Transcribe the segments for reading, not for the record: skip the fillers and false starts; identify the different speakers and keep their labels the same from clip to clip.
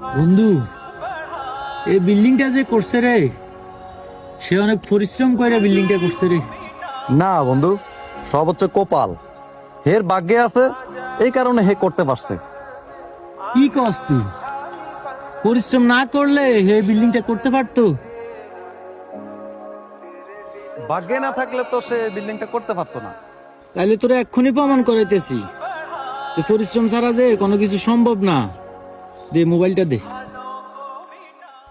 Speaker 1: বন্ধু, এই বিল্ডিংটা যে করছে রে, সে অনেক পরিশ্রম করে বিল্ডিংটা করছে রে।
Speaker 2: না বন্ধু, সব হচ্ছে কপাল। হের ভাগ্যে আছে, এই কারণে হে করতে পারছে।
Speaker 1: কি কস তুই? পরিশ্রম না করলে এই বিল্ডিংটা করতে পারতো?
Speaker 2: ভাগ্যে না থাকলে তো সে বিল্ডিংটা করতে পারতো না।
Speaker 1: তাহলে তোরা এক্ষুনি প্রমাণ করাইতেছি যে পরিশ্রম ছাড়া যে কোনো কিছু সম্ভব না। দে মোবাইলটা দে।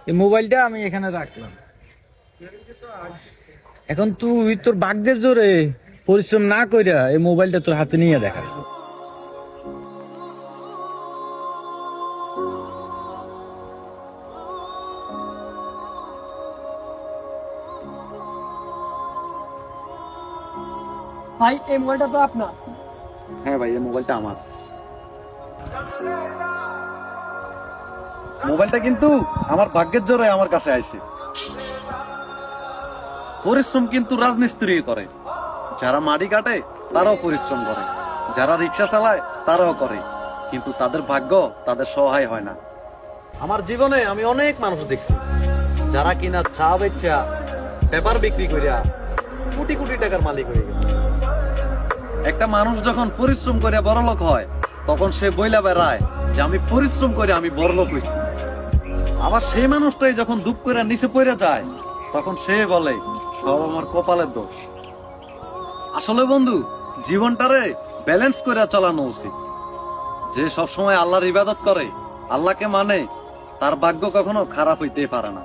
Speaker 1: এই মোবাইলটা আমি এখানে রাখলাম। এখন তুই তোর ভাগ্যের জোরে পরিশ্রম না কইরা এই মোবাইলটা তোর হাতে নিয়ে দেখা।
Speaker 3: ভাই এই মোবাইলটা তো আপনার।
Speaker 2: হ্যাঁ ভাই, এই মোবাইলটা আমার। মোবাইলটা কিন্তু আমার ভাগ্যের জোরে আমার কাছে আইছে। পরিশ্রম কিন্তু রাজমিস্ত্রি করে। যারা মাটি কাটে তারাও পরিশ্রম করে, যারা রিক্সা চালায় তারাও করে, কিন্তু তাদের ভাগ্য তাদের সহায় হয় না। আমার জীবনে আমি অনেক মানুষ দেখছি যারা কিনা চা বেচা, পেপার বিক্রি করিয়া কোটি কোটি টাকার মালিক হয়ে গেছে। একটা মানুষ যখন পরিশ্রম করে বড়লোক হয়, তখন সে বইলা বেড়ায় যে আমি পরিশ্রম করে আমি বড়লোক হইছি। আবার সেই মানুষটাই যখন দুঃখ করে নিচে পড়ে যায়, তখন সে বলে সব আমার কপালের দোষ। আসলে বন্ধু, জীবনটারে ব্যালেন্স করে চালানো উচিত। যে সব সময় আল্লাহর ইবাদত করে, আল্লাহকে মানে, তার ভাগ্য কখনো খারাপ হইতে পারে না।